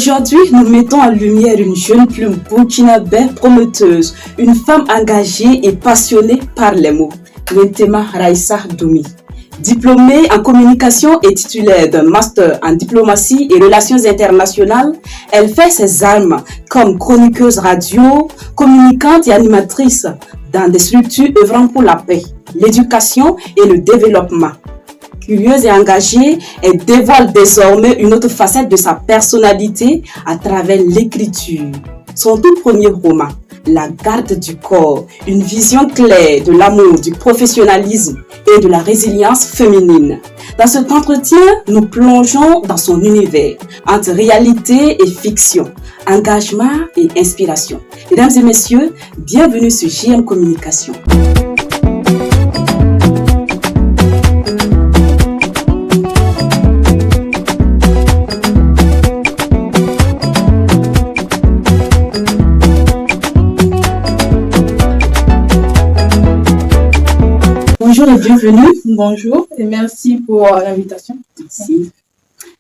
Aujourd'hui, nous mettons en lumière une jeune plume burkinabé prometteuse, une femme engagée et passionnée par les mots, Lentema Raissa Doumi. Diplômée en communication et titulaire d'un master en diplomatie et relations internationales, elle fait ses armes comme chroniqueuse radio, communicante et animatrice dans des structures œuvrant pour la paix, l'éducation et le développement. Curieuse et engagée, elle dévoile désormais une autre facette de sa personnalité à travers l'écriture. Son tout premier roman, La garde du corps, une vision claire de l'amour, du professionnalisme et de la résilience féminine. Dans cet entretien, nous plongeons dans son univers, entre réalité et fiction, engagement et inspiration. Mesdames et messieurs, bienvenue sur JM Communication. Bonjour et bienvenue. Bonjour et merci pour l'invitation. Merci.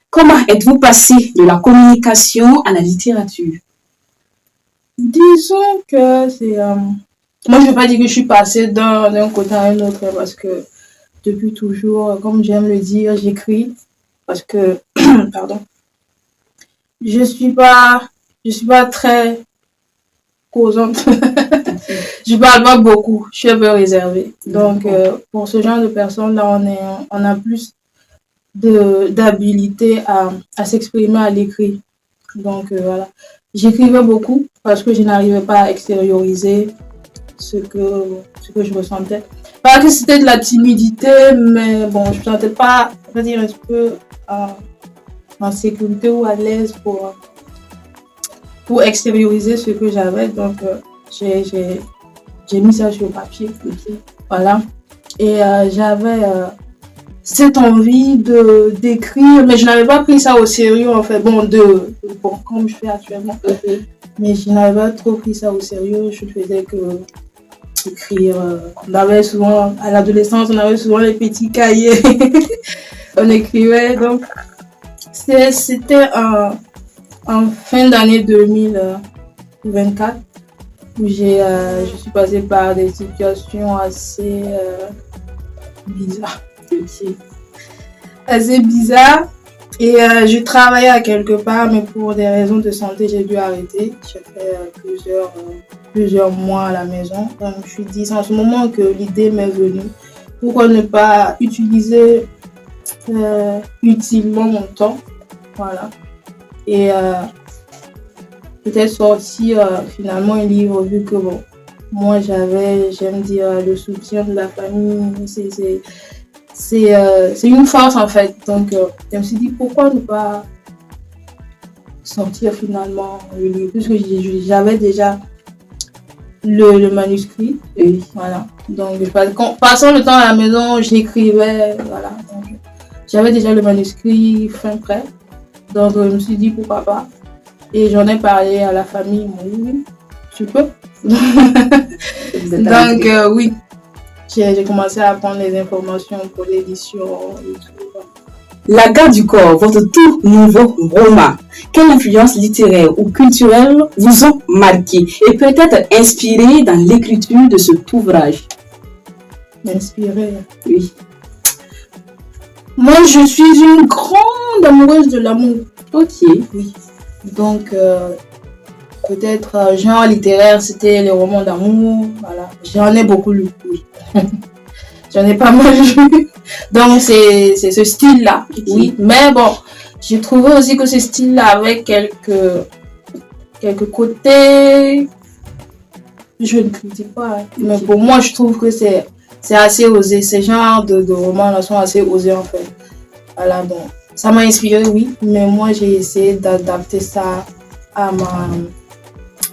Comment êtes-vous passé de la communication à la littérature? Disons que c'est... Moi, je ne vais pas dire que je suis passée d'un côté à un autre parce que depuis toujours, comme j'aime le dire, j'écris parce que, pardon, je suis pas très causante. Je parle pas beaucoup, je suis un peu réservée. Donc, pour ce genre de personnes-là, on a plus d'habilité à s'exprimer à l'écrit. Donc, voilà. J'écrivais beaucoup parce que je n'arrivais pas à extérioriser ce que je ressentais. Pas que c'était de la timidité, mais bon, je ne me sentais pas, on va dire, un peu en sécurité ou à l'aise pour extérioriser ce que j'avais. Donc, j'ai mis ça sur papier, voilà. Et j'avais cette envie d'écrire, mais je n'avais pas pris ça au sérieux en fait. Bon, comme je fais actuellement. Mais je n'avais pas trop pris ça au sérieux. Je faisais que écrire. On avait souvent, à l'adolescence, on avait souvent les petits cahiers. On écrivait. Donc, c'était en fin d'année 2024. Où je suis passée par des situations assez bizarres. Assez bizarres. Et je travaillais à quelque part, mais pour des raisons de santé, j'ai dû arrêter. J'ai fait plusieurs mois à la maison. Donc, je me suis dit, c'est en ce moment que l'idée m'est venue. Pourquoi ne pas utiliser utilement mon temps? Voilà. Et peut-être sortir finalement un livre, vu que bon, moi j'aime dire, le soutien de la famille, c'est une force en fait. Donc je me suis dit pourquoi ne pas sortir finalement le livre, puisque j'avais déjà le manuscrit. Oui. Voilà. Donc passant le temps à la maison, j'écrivais, voilà. Donc, j'avais déjà le manuscrit fin prêt. Donc je me suis dit pourquoi pas. Et j'en ai parlé à la famille, ils m'ont dit oui, tu peux. Donc oui, j'ai commencé à prendre les informations pour l'édition et tout. La garde du corps, votre tout nouveau roman. Quelle influence littéraire ou culturelle vous ont marqué et peut-être inspiré dans l'écriture de cet ouvrage? Inspiré? Oui. Moi, je suis une grande amoureuse de l'amour. Ok. Oui. Donc, peut-être genre littéraire, c'était les romans d'amour. Voilà. J'en ai beaucoup lu, oui. J'en ai pas mal lu. Donc, c'est ce style-là, oui. Mais bon, j'ai trouvé aussi que ce style-là avait quelques côtés. Je ne critique pas, hein. Mais pour moi, je trouve que c'est assez osé. Ces genres de romans-là sont assez osés, en fait. Voilà, bon. Ça m'a inspiré, oui, mais moi j'ai essayé d'adapter ça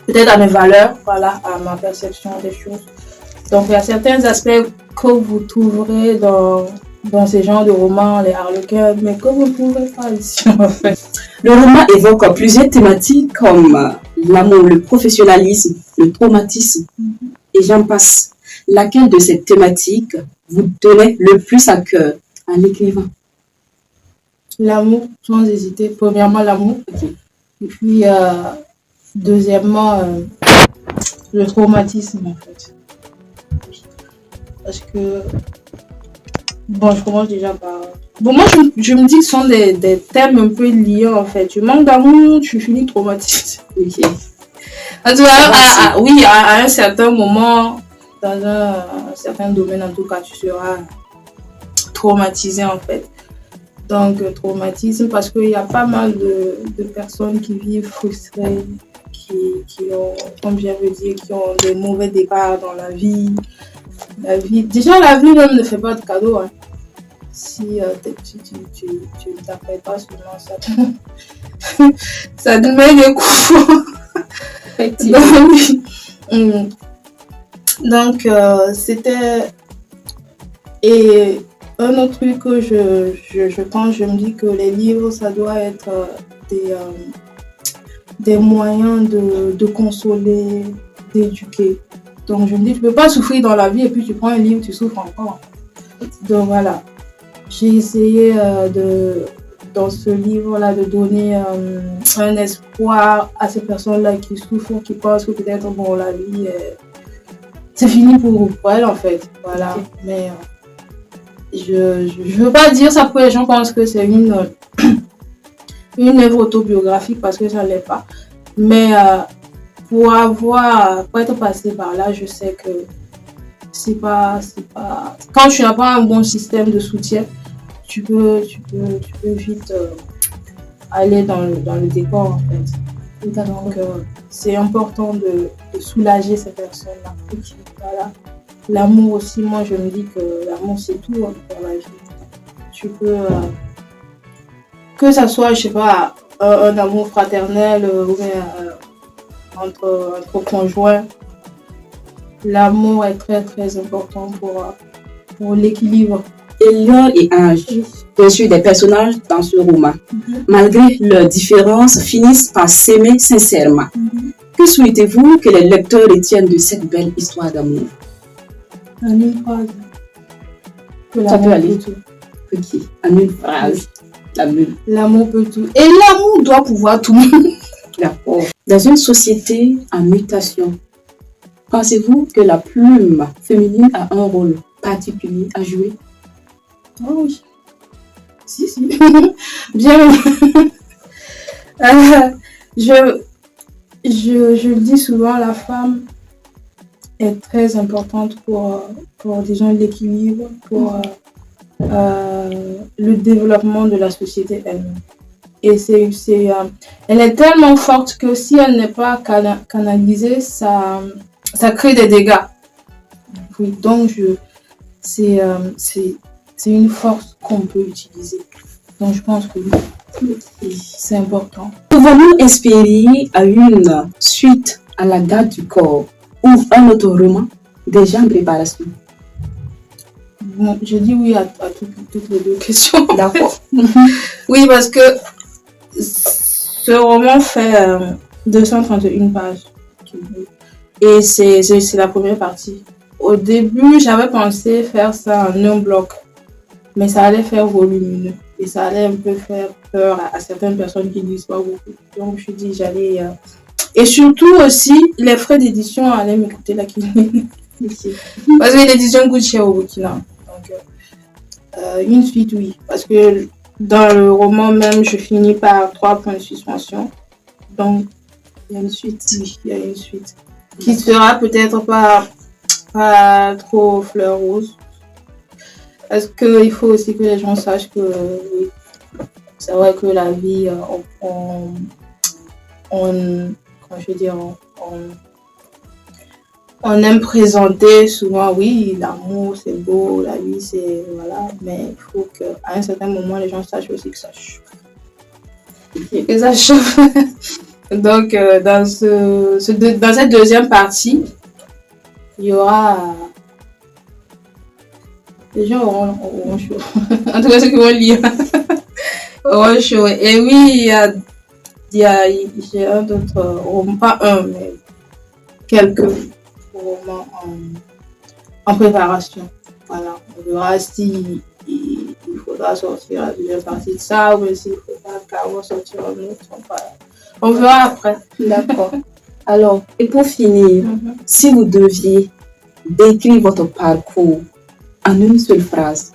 peut-être à mes valeurs, voilà, à ma perception des choses. Donc il y a certains aspects que vous trouverez dans ces genres de romans, les harlequins, mais que vous ne trouverez pas ici en fait. Le roman évoque plusieurs thématiques comme l'amour, le professionnalisme, le traumatisme, et j'en passe. Laquelle de ces thématiques vous tenait le plus à cœur en écrivant? L'amour, sans hésiter. Premièrement, l'amour. Et puis, deuxièmement, le traumatisme, en fait. Parce que, bon, je commence déjà par... Bon, moi, je me dis que ce sont des thèmes un peu liés, en fait. Tu manques d'amour, tu finis traumatisé. Ok. En tout cas, oui, à un certain moment, dans un certain domaine, en tout cas, tu seras traumatisé, en fait. Donc, traumatisme, parce qu'il y a pas mal de personnes qui vivent frustrées, qui ont, comme je viens de dire, qui ont des mauvais départs dans la vie. Déjà, la vie même ne fait pas de cadeaux. Hein. Si tu ne t'appelles pas seulement ça, ça te met des coups. Effectivement. Donc, c'était... Et un autre truc que je pense, je me dis que les livres, ça doit être des moyens de consoler, d'éduquer. Donc, je me dis, tu ne peux pas souffrir dans la vie et puis tu prends un livre, tu souffres encore. Donc, voilà. J'ai essayé dans ce livre-là de donner un espoir à ces personnes-là qui souffrent, qui pensent que peut-être, bon, la vie, c'est fini pour elles, en fait. Voilà. Okay. Mais je veux pas dire ça pour que les gens pensent que c'est une œuvre autobiographique parce que ça ne l'est pas. Mais pour être passé par là, je sais que c'est pas... Quand tu n'as pas un bon système de soutien, tu peux vite aller dans le décor, en fait. Donc, c'est important de soulager ces personnes-là. Voilà. L'amour aussi, moi, je me dis que l'amour, c'est tout hein, pour la vie. Tu peux... que ça soit, je sais pas, un amour fraternel ou entre conjoints. L'amour est très, très important pour l'équilibre. Elion et Ange, bien sûr des personnages dans ce roman, malgré leurs différences, finissent par s'aimer sincèrement. Que souhaitez-vous que les lecteurs retiennent de cette belle histoire d'amour? En une phrase. Ça peut aller. Ok, en une phrase. L'amour peut tout. Et l'amour doit pouvoir tout. D'accord. Dans une société en mutation, pensez-vous que la plume féminine a un rôle particulier à jouer? Oh oui. Si. Bien. Je le dis souvent, la femme est très importante pour disons, l'équilibre, pour le développement de la société elle-même. Et elle est tellement forte que si elle n'est pas canalisée, ça crée des dégâts. Oui, donc c'est une force qu'on peut utiliser. Donc je pense que oui, c'est important. Pouvons-nous espérer à une suite à la Garde du corps ou un autre roman déjà en préparation? Bon, je dis oui à toutes les deux questions. D'accord. Oui, parce que ce roman fait 231 pages. Et c'est la première partie. Au début, j'avais pensé faire ça en un bloc. Mais ça allait faire volumineux. Et ça allait un peu faire peur à certaines personnes qui ne lisent pas beaucoup. Donc, je me suis dit, j'allais... Et surtout aussi, les frais d'édition allaient me coûter la quinine. Parce que l'édition coûte cher au Burkina. Donc, une suite, oui. Parce que dans le roman même, je finis par 3 points de suspension. Donc, il y a une suite. Oui, il y a une suite. Qui sera peut-être pas trop fleur rose. Parce qu'il faut aussi que les gens sachent que oui, c'est vrai que la vie, on aime présenter souvent, oui, l'amour c'est beau, la vie c'est, voilà, mais il faut qu'à un certain moment, les gens sachent aussi que ça chauffe. Et ça chauffe. Donc, dans cette deuxième partie, il y aura... Les gens auront chaud. En tout cas, ceux qui vont lire auront chaud. Et oui, j'ai un autre roman, pas un, mais quelques romans en préparation. Voilà, on verra si il faudra sortir la deuxième partie de ça ou s'il faudra carrément sortir un autre. On verra après. D'accord. Alors, et pour finir, si vous deviez décrire votre parcours en une seule phrase,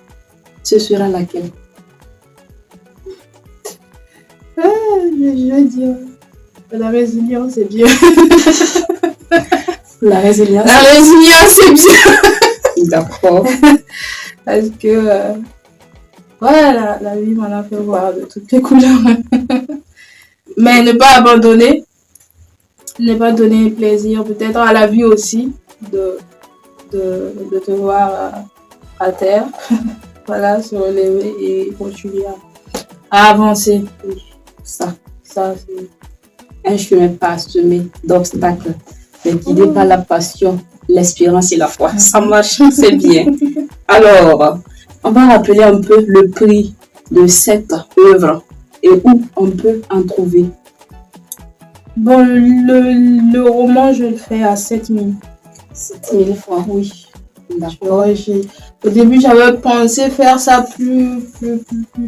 ce sera laquelle? Je vais dire la résilience, c'est bien. La résilience. La résilience, c'est bien. D'accord. Parce que la vie m'en a fait voir de toutes les couleurs. Mais ne pas abandonner, ne pas donner plaisir peut-être à la vie aussi de te voir à terre, voilà, se relever et continuer à avancer. Ça, c'est un chemin parsemé d'obstacles, mais guidé par la passion, l'espérance et la foi. Ça marche, c'est bien. Alors, on va rappeler un peu le prix de cette œuvre et où on peut en trouver. Bon, le roman, je le fais à 7 000. 7 000 francs. Oui. D'accord. Au début, j'avais pensé faire ça plus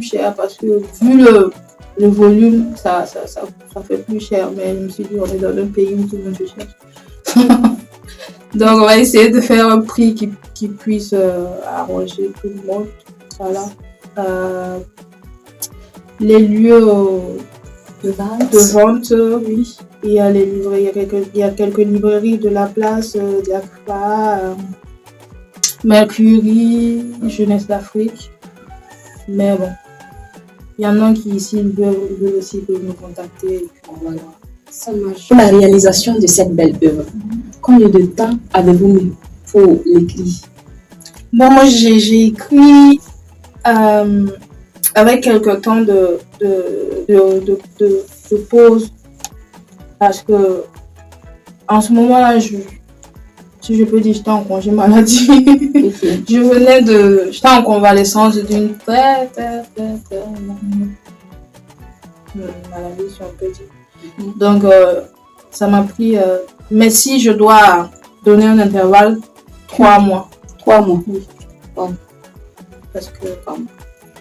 cher parce que vu le volume, ça fait plus cher. Mais je me suis dit, on est dans un pays où tout le monde se cherche. Donc, on va essayer de faire un prix qui puisse arranger tout le monde. Voilà. Les lieux de vente, oui. Il y a les librairies, il y a quelques librairies de la place, de la CFA, Mercury, Jeunesse d'Afrique. Mais bon, il y en a qui ici veulent aussi me contacter. Voilà. Ça marche. Pour la réalisation de cette belle œuvre, combien de temps avez-vous mis pour l'écrire? Bon, moi j'ai écrit avec quelques temps de pause parce que en ce moment-là, si je peux dire, j'étais en congé maladie. Okay. J'étais en convalescence d'une très maladie, si on peut dire. Donc, ça m'a pris. Mais si je dois donner un intervalle, 3 mois. 3 mois. Oui. Bon. Parce que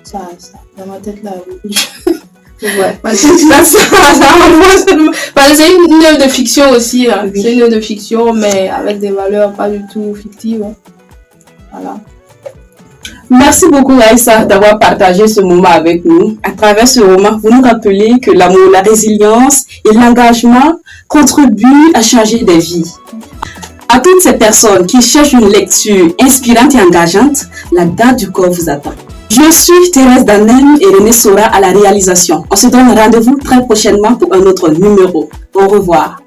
ça, dans ma tête là, oui. Ouais. C'est une œuvre de fiction aussi. Hein. Oui. C'est une œuvre de fiction, mais avec des valeurs pas du tout fictives. Hein. Voilà. Merci beaucoup, Raïssa, d'avoir partagé ce moment avec nous. À travers ce roman, vous nous rappelez que l'amour, la résilience et l'engagement contribuent à changer des vies. À toutes ces personnes qui cherchent une lecture inspirante et engageante, la date du corps vous attend. Je suis Thérèse Danel et René Sora à la réalisation. On se donne rendez-vous très prochainement pour un autre numéro. Au revoir.